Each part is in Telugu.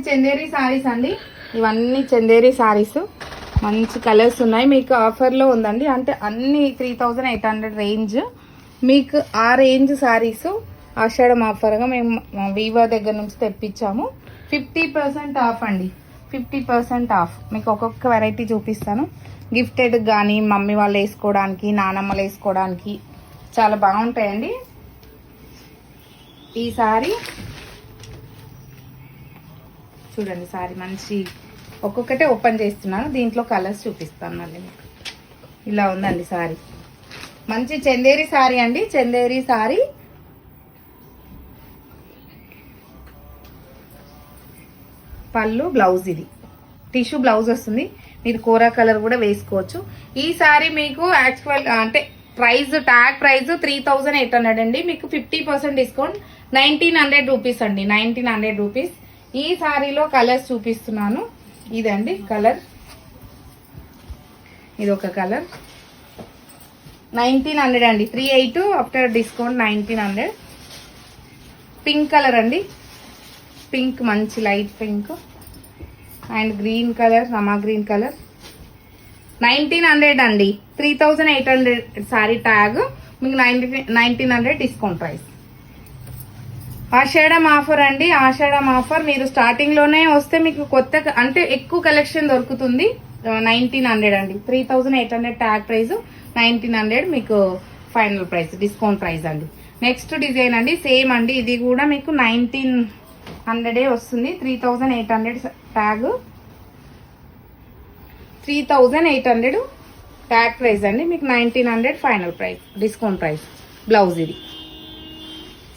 చందేరి సారీస్ అండి. ఇవన్నీ చందేరి సారీస్, మంచి కలర్స్ ఉన్నాయి. మీకు ఆఫర్లో ఉందండి. అంటే అన్ని 3800 రేంజ్. మీకు ఆ రేంజ్ సారీస్ ఆషాఢం ఆఫర్గా మేము వీవో దగ్గర నుంచి తెప్పించాము. 50% ఆఫ్ అండి. 50% ఆఫ్. మీకు ఒక్కొక్క వెరైటీ చూపిస్తాను. గిఫ్టెడ్ కానీ మమ్మీ వాళ్ళు వేసుకోవడానికి, నానమ్మలు వేసుకోవడానికి చాలా బాగుంటాయండి. ఈ సారీ చూడండి, సారీ మంచి ఒక్కొక్కటే ఓపెన్ చేస్తున్నాను. దీంట్లో కలర్స్ చూపిస్తాను మళ్ళీ మీకు. ఇలా ఉందండి సారీ. మంచి చందేరి సారీ అండి. చందేరి సారీ పళ్ళు, బ్లౌజ్ ఇది టిష్యూ బ్లౌజ్ వస్తుంది. మీరు కోరా కలర్ కూడా వేసుకోవచ్చు. ఈ సారీ మీకు యాక్చువల్ అంటే ప్రైస్, ట్యాగ్ ప్రైస్ 3800 అండి. మీకు 50% డిస్కౌంట్ 1900 రూపీస్ అండి. 1900 రూపీస్. ఈ సారీలో కలర్స్ చూపిస్తున్నాను. ఇదండి కలర్, ఇది ఒక కలర్. 1900 అండి. 38 ఆఫ్టర్ డిస్కౌంట్ 1900. పింక్ కలర్ అండి. పింక్, మంచి light pink and green colour, Rama green colour. 1900 అండి. 3800 సారీ ట్యాగ్, మీకు 1900 డిస్కౌంట్ ప్రైస్. ఆషాఢం ఆఫర్ అండి. ఆషాఢం ఆఫర్. మీరు స్టార్టింగ్ లోనే వస్తే మీకు కొత్త అంటే ఎక్కువ కలెక్షన్ దొరుకుతుంది. 1900 అండి. 3800 ట్యాగ్ ప్రైస్, 1900 మీకు ఫైనల్ ప్రైస్, డిస్కౌంట్ ప్రైస్ అండి. నెక్స్ట్ డిజైన్ అండి. సేమ్ అండి. ఇది కూడా మీకు 1900 వస్తుంది. 3800 ట్యాగ్, 3800 ట్యాగ్ ప్రైస్ అండి. మీకు 1900 final price, discount price. Blouse ఇది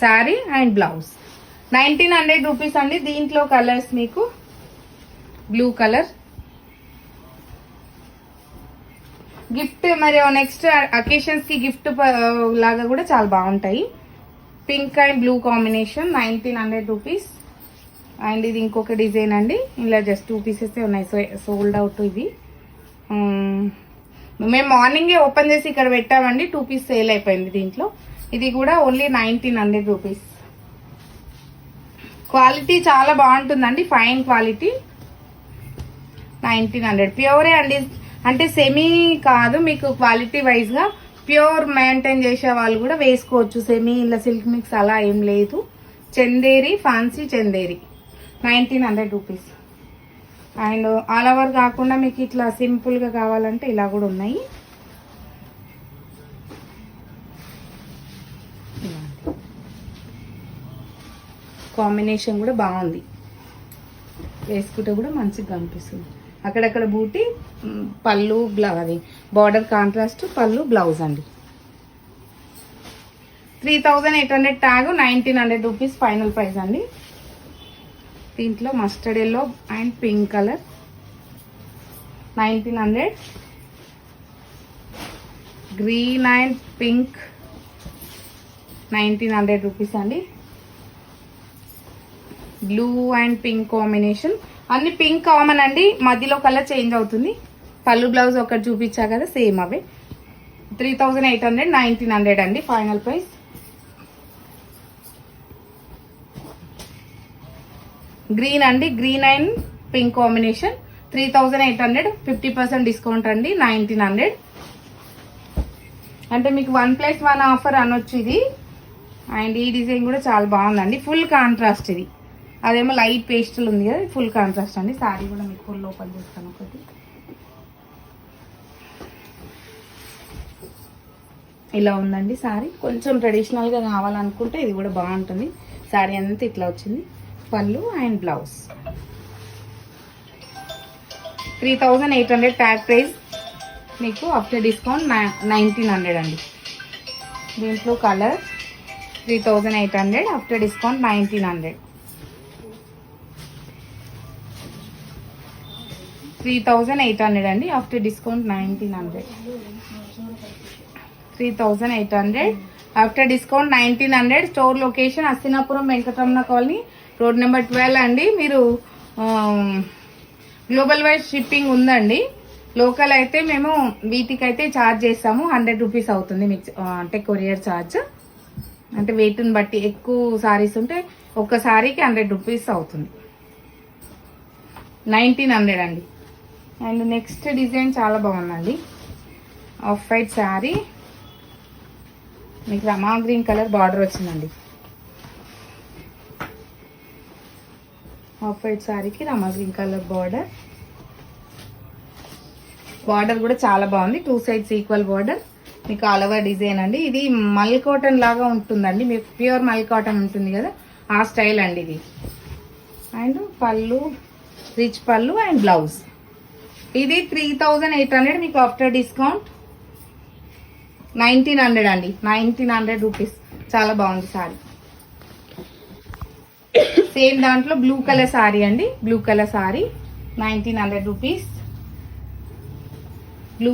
శారీ అండ్ బ్లౌజ్ 1900 రూపీస్ అండి. దీంట్లో కలర్స్ మీకు బ్లూ కలర్, గిఫ్ట్ మరి నెక్స్ట్ అకేషన్స్ కి గిఫ్ట్ లాగా కూడా చాలా బాగుంటాయి. Pink and blue combination, 1900 rupees. And ఇది ఇంకొక డిజైన్ అండి. ఇలా జస్ట్ 2 పీసెస్ ఉన్నాయి, సోల్డ్ అవుట్. ఇవి మేము మార్నింగే ఓపెన్ చేసి ఇక్కడ పెట్టామండి. 2 పీస్ సేల్ అయిపోయింది దీంట్లో. ఇది కూడా ఓన్లీ 1900 రూపీస్. క్వాలిటీ చాలా బాగుంటుందండి, ఫైన్ క్వాలిటీ. 1900 ప్యూరే అండి. అంటే సెమీ కాదు, మీకు క్వాలిటీ వైజ్ గా ప్యూర్ మెయింటైన్ చేసే వాళ్ళు కూడా వేసుకోవచ్చు. సెమీ ఇలా సిల్క్ మిక్స్ అలా ఏం లేదు. Chanderi, fancy Chanderi 1900 rupees. And all over కాకుండా మీకు ఇట్లా సింపుల్ గా కావాలంటే ఇలా కూడా ఉన్నాయి. కాంబినేషన్ కూడా బాగుంది, వేసుకుంటే కూడా మంచిగా కనిపిస్తుంది. అక్కడక్కడ బూటీ, పళ్ళు, అది బార్డర్ కాంట్రాస్ట్, పళ్ళు, బ్లౌజ్ అండి. 3800 ట్యాగ్, 1900 రూపీస్ ఫైనల్ ప్రైస్ అండి. దీంట్లో mustard yellow and pink colour, 1900. Green and pink, 1900 rupees అండి. Blue and pink combination. అన్ని పింక్ కామన్ అండి, మధ్యలో కలర్ చేంజ్ అవుతుంది. పళ్ళు, బ్లౌజ్ ఒకటి చూపించా కదా, సేమ్ అవే. 3800, 1900 అండి ఫైనల్ ప్రైస్. గ్రీన్ అండి, green and pink combination, 3800, 50% discount అండి, 1900. అంటే మీకు 1+1 ఆఫర్ అనొచ్చు ఇది. అండ్ ఈ డిజైన్ కూడా చాలా బాగుందండి, ఫుల్ కాంట్రాస్ట్. ఇది అదేమో లైట్ పేస్టల్ ఉంది కదా, ఫుల్ కాంట్రాస్ట్ అండి. సారీ కూడా మీకు ఫుల్ ఓపెన్ చేస్తాను ఒకటి. ఇలా ఉందండి సారీ. కొంచెం ట్రెడిషనల్గా కావాలనుకుంటే ఇది కూడా బాగుంటుంది. సారీ అంతా ఇట్లా వచ్చింది. పళ్ళు అండ్ బ్లౌజ్. 3800 ట్యాగ్ ప్రైస్, మీకు ఆఫ్టర్ డిస్కౌంట్ 1900 అండి. దీంట్లో కలర్ 3800, ఆఫ్టర్ డిస్కౌంట్ 1900. 3800 అండి, after discount 1900. 3800 after discount 1900. Store location Hastinapuram, Venkataramana colony, road number 12 అండి. మీరు గ్లోబల్ వైడ్ షిప్పింగ్ ఉందండి. లోకల్ అయితే మేము వీటికైతే ఛార్జ్ చేస్తాము, 100 రూపీస్ అవుతుంది మీకు. అంటే కొరియర్ ఛార్జ్, అంటే వెయిట్ని బట్టి ఎక్కువ సారీస్ ఉంటే ఒక్క సారీకి 100 రూపీస్ అవుతుంది. 1900 అండి. అండ్ నెక్స్ట్ డిజైన్ చాలా బాగుందండి. ఆఫ్ వైట్ శారీ, మీకు రమా గ్రీన్ కలర్ బార్డర్ వచ్చిందండి. ఆఫ్ వైట్ శారీకి రమా గ్రీన్ కలర్ బార్డర్ కూడా చాలా బాగుంది. 2 సైడ్స్ ఈక్వల్ బార్డర్, మీకు ఆల్ ఓవర్ డిజైన్ అండి. ఇది మల్ కాటన్ లాగా ఉంటుందండి, మీకు ప్యూర్ మల్ కాటన్ ఉంటుంది కదా ఆ స్టైల్ అండి ఇది. అండ్ పళ్ళు, రిచ్ పళ్ళు అండ్ బ్లౌజ్. ఇది 3800, మీకు ఆఫ్టర్ డిస్కౌంట్ 1900 అండి. 1900 రూపీస్. చాలా బాగుంది సారీ. సేమ్ దాంట్లో బ్లూ కలర్ సారీ అండి. Blue colour sorry 1900 rupees. Blue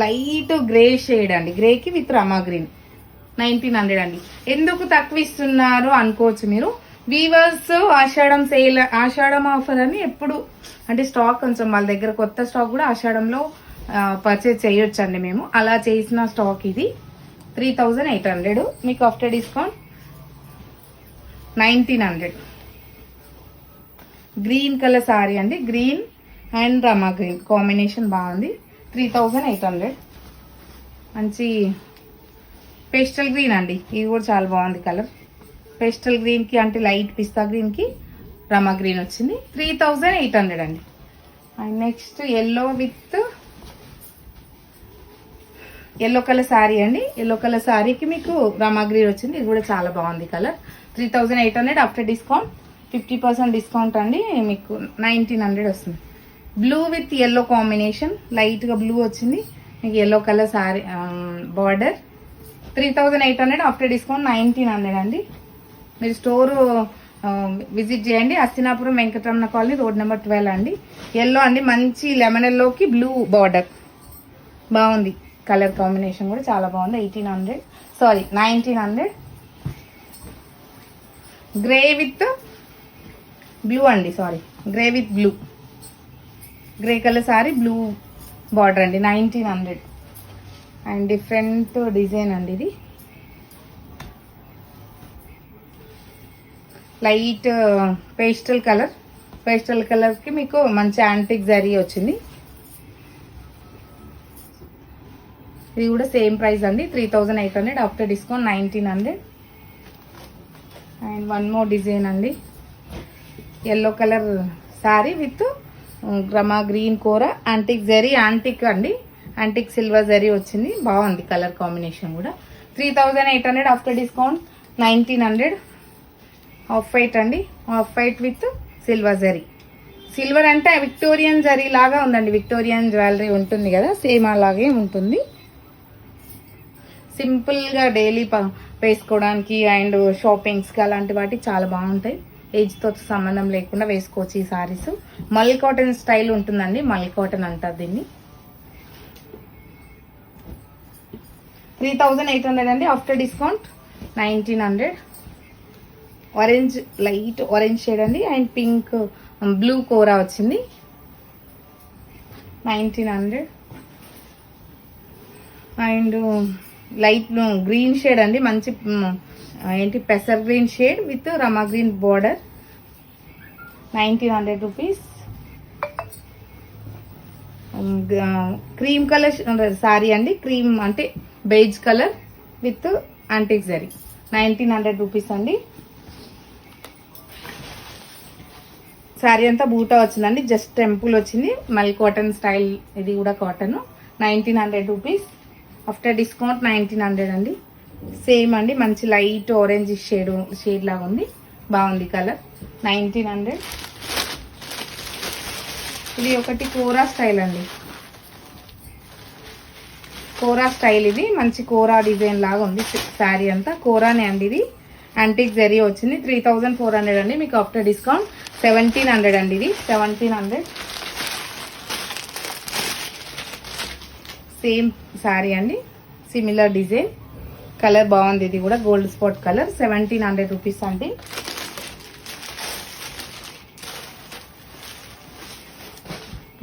light grey shade అండి, గ్రేకి విత్ రమా గ్రీన్ 1900 అండి. ఎందుకు తక్కువ ఇస్తున్నారు అనుకోవచ్చు మీరు. వీవర్స్ ఆషాఢం సేల్, ఆషాఢం ఆఫర్ అని ఎప్పుడు అంటే స్టాక్ కొంచెం వాళ్ళ దగ్గర కొత్త స్టాక్ కూడా ఆషాఢంలో పర్చేజ్ చేయొచ్చు అండి. మేము అలా చేసిన స్టాక్ ఇది. 3800, మీకు after discount 1900. Green colour sari అండి, green and Rama green combination బాగుంది. 3800. మంచి పేస్టల్ గ్రీన్ అండి, ఇది కూడా చాలా బాగుంది కలర్. పేస్టల్ గ్రీన్ కి అంటే లైట్ పిస్తా గ్రీన్ కి రమా గ్రీన్ వచ్చింది. 3800 అండి. And next yellow with yellow colour sari అండి. ఎల్లో కలర్ శారీకి మీకు రమా గ్రీన్ వచ్చింది, ఇది కూడా చాలా బాగుంది కలర్. 3800 ఆఫ్టర్ డిస్కౌంట్ 50% డిస్కౌంట్ అండి, మీకు 1900 వస్తుంది. Blue with yellow combination, light గా బ్లూ వచ్చింది, మీకు yellow colour sari border. 3800 after discount 1900 అండి. మీరు స్టోర్ విజిట్ చేయండి. Hastinapuram Venkataramana colony, road number 12 అండి. ఎల్లో అండి, మంచి లెమన్ ఎల్లోకి బ్లూ బార్డర్ బాగుంది. కలర్ కాంబినేషన్ కూడా చాలా బాగుంది. 1900. గ్రే విత్ బ్లూ అండి, grey with blue, grey colour sorry blue border అండి. 1900. అండ్ డిఫరెంట్ డిజైన్ అండి ఇది. లైట్ పేస్టల్ కలర్ కి మీకు మంచి యాంటిక్ జరీ వచ్చింది. ఇది కూడా సేమ్ ప్రైస్ అండి, 3800 after discount 1900. And one more design అండి, yellow colour sari with Rama green కూర యాంటిక్ జరీ, యాంటిక్ అండి, యాంటిక్ సిల్వర్ జరీ వచ్చింది. బాగుంది కలర్ కాంబినేషన్ కూడా. 3800 ఆఫ్టర్ డిస్కౌంట్ 1900. ఆఫ్ వైట్ అండి, off white with silver zari. Silver అంటే విక్టోరియన్ జరీ లాగా ఉందండి, విక్టోరియన్ జ్యువెలరీ ఉంటుంది కదా సేమ్ అలాగే ఉంటుంది. సింపుల్ గా డైలీ వేసుకోవడానికి అండ్ షాపింగ్స్ కి అలాంటి వాటికి చాలా బాగుంటాయి. ఏజ్ తో సంబంధం లేకుండా వేసుకోవచ్చు ఈ సారీస్. మల్ కాటన్ స్టైల్ ఉంటుందండి, మల్ కాటన్ అంటారు దీన్ని. 3800 అండి after discount 1900. Orange, light orange shade అండి అండ్ పింక్ బ్లూ కోరా వచ్చింది. 1900. అండ్ లైట్ గ్రీన్ షేడ్ అండి, మంచి పెసర్ green shade with Rama green border. 1900 rupees. Cream colour sari అండి, క్రీమ్ అంటే beige colour with antique zari. 1900 rupees అండి. శారీ అంతా బూటా వచ్చిందండి, జస్ట్ టెంపుల్ వచ్చింది. మల్ కాటన్ స్టైల్, ఇది కూడా కాటన్. 1900 రూపీస్ ఆఫ్టర్ డిస్కౌంట్ 1900 అండి. సేమ్ అండి, మంచి లైట్ ఆరెంజ్ షేడ్ లాగా ఉంది, బాగుంది కలర్. 1900. ఇది ఒకటి కోరా స్టైల్ అండి, కోరా స్టైల్. ఇది మంచి కోరా డిజైన్ లాగా ఉంది శారీ అంతా, కోరానే అండి. ఇది యాంటిక్ జరీ వచ్చింది. 3400 అండి, మీకు ఆఫ్టర్ డిస్కౌంట్ 1700 అండి. ఇది 1700. సేమ్ శారీ అండి, సిమిలర్ డిజైన్, కలర్ బాగుంది. ఇది కూడా గోల్డ్ స్పాట్ కలర్. 1700 రూపీస్ అండి.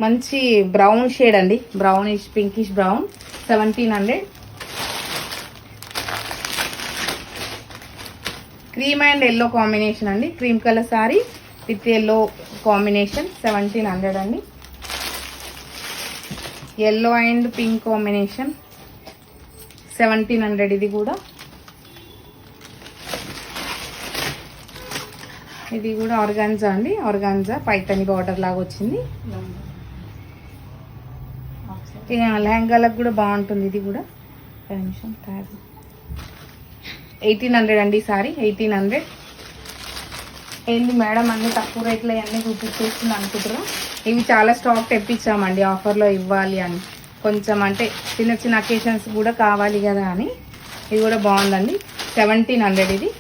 మంచి బ్రౌన్ షేడ్ అండి, brownish pinkish brown. 1700. Cream and yellow combination అండి, cream colour sari with yellow combination 1700 అండి. Yellow and pink combination 1700. ఇది కూడా ఆర్గాన్జా అండి. ఆర్గాన్జా పైతని బార్డర్ లాగా వచ్చింది. లెహంగాలకు కూడా బాగుంటుంది. ఇది కూడా 1800 అండి. సారీ 1800. ఏంది మేడం అన్ని తక్కువ రేట్లో అన్నీ చూపించేస్తుంది అనుకుంటారా? ఇవి చాలా స్టాక్ తెప్పించామండి ఆఫర్లో ఇవ్వాలి అని. కొంచెం అంటే చిన్న చిన్న అకేషన్స్ కూడా కావాలి కదా అని. ఇది కూడా బాగుందండి. 1700 ఇది.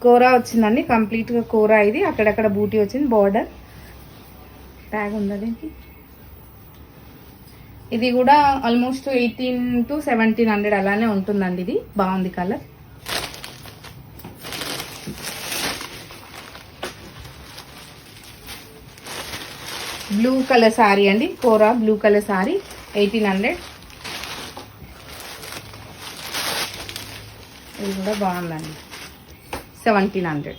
కోరా వచ్చిందండి. కంప్లీట్గా కోరా. ఇది అక్కడక్కడ బూటీ వచ్చింది. బార్డర్ ట్యాగ్ ఉందా దీనికి? ఇది కూడా ఆల్మోస్ట్ 1800 to 1700 అలానే ఉంటుందండి. ఇది బాగుంది కలర్. బ్లూ కలర్ శారీ అండి. కోరా బ్లూ కలర్ శారీ 1800. ఇది కూడా బాగుందండి. 1700.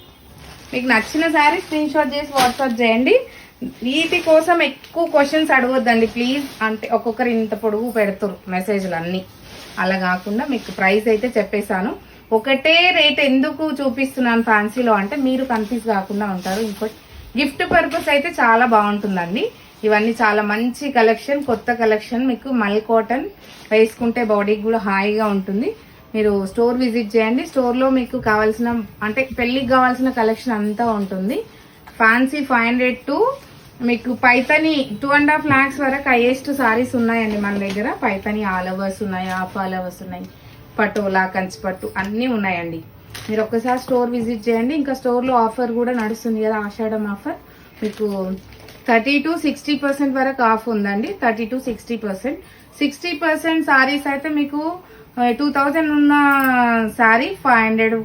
మీకు నచ్చిన శారీ స్క్రీన్ షాట్ చేసి వాట్సాప్ చేయండి. వీటి కోసం ఎక్కువ క్వశ్చన్స్ అడగొద్దండి ప్లీజ్. అంటే ఒక్కొక్కరు ఇంత పొడుగు పెడతారు మెసేజ్లు అన్నీ. అలా కాకుండా మీకు ప్రైస్ అయితే చెప్పేశాను. ఒకటే రేట్ ఎందుకు చూపిస్తున్నాను ఫ్యాన్సీలో అంటే మీరు కన్ఫ్యూజ్ కాకుండా ఉంటారు. ఇంకోటి గిఫ్ట్ పర్పస్ అయితే చాలా బాగుంటుందండి. ఇవన్నీ చాలా మంచి కలెక్షన్, కొత్త కలెక్షన్. మీకు మల్ కాటన్ వేసుకుంటే బాడీకి కూడా హాయిగా ఉంటుంది. మీరు స్టోర్ విజిట్ చేయండి. స్టోర్లో మీకు కావాల్సిన అంటే పెళ్ళికి కావాల్సిన కలెక్షన్ అంతా ఉంటుంది. ఫ్యాన్సీ 500 to మీకు పైతని 2.5 lakhs వరకు హైయెస్ట్ సారీస్ ఉన్నాయండి మన దగ్గర. పైతని ఆల్ ఓవర్స్ ఉన్నాయి, హాఫ్ ఆల్ ఓవర్స్ ఉన్నాయి, పటోలా, కంచిపట్టు అన్నీ ఉన్నాయండి. మీరు ఒక్కసారి స్టోర్ విజిట్ చేయండి. ఇంకా స్టోర్లో ఆఫర్ కూడా నడుస్తుంది కదా, ఆషాఢం ఆఫర్. మీకు 30 to 60% వరకు ఆఫ్ ఉందండి. 30 to 60%. 60% సారీస్ అయితే మీకు 2000 ఉన్న సారీ 500,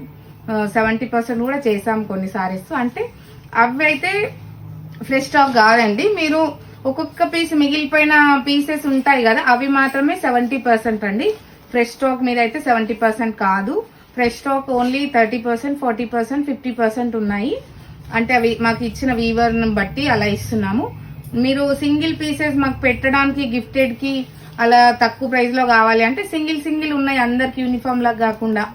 70% కూడా చేసాం కొన్ని సారీస్. అంటే అవి అయితే ఫ్రెష్ స్టాక్ కాదండి. మీరు ఒక్కొక్క పీస్ మిగిలిపోయిన పీసెస్ ఉంటాయి కదా, అవి మాత్రమే 70% అండి. ఫ్రెష్ స్టాక్ మీద అయితే 70% కాదు. ఫ్రెష్ స్టాక్ ఓన్లీ 30%, 40%, 50% ఉన్నాయి. అంటే అవి మాకు ఇచ్చిన వీవర్ని బట్టి అలా ఇస్తున్నాము. మీరు సింగిల్ పీసెస్ మాకు పెట్టడానికి గిఫ్టెడ్కి అలా తక్కువ ప్రైస్లో కావాలి అంటే సింగిల్ ఉన్నాయి, అందరికి యూనిఫామ్ లాగా కాకుండా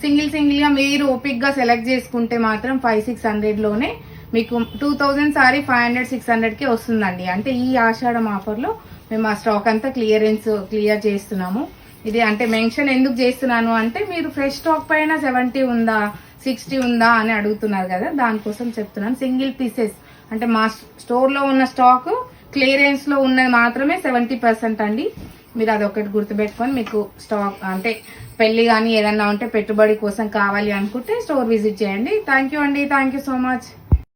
సింగిల్గా మీరు ఓపిక్గా సెలెక్ట్ చేసుకుంటే మాత్రం 500-600లోనే మీకు 2000 సారీ 500-600కే వస్తుందండి. అంటే ఈ ఆషాఢం ఆఫర్లో మేము ఆ స్టాక్ అంతా క్లియర్ చేస్తున్నాము. ఇది అంటే మెన్షన్ ఎందుకు చేస్తున్నాను అంటే మీరు ఫ్రెష్ స్టాక్ పైన 70 ఉందా 60 ఉందా అని అడుగుతున్నారు కదా, దానికోసం చెప్తున్నాను. సింగిల్ పీసెస్ అంటే మా స్టోర్లో ఉన్న స్టాక్ క్లియరెన్స్లో ఉన్నది మాత్రమే 70% అండి. మీరు అదొకటి గుర్తుపెట్టుకొని మీకు స్టాక్ అంటే పెళ్లి కానీ ఏదన్నా ఉంటే పెట్టుబడి కోసం కావాలి అనుకుంటే స్టోర్ విజిట్ చేయండి. థ్యాంక్ యూ అండి. Thank you so much.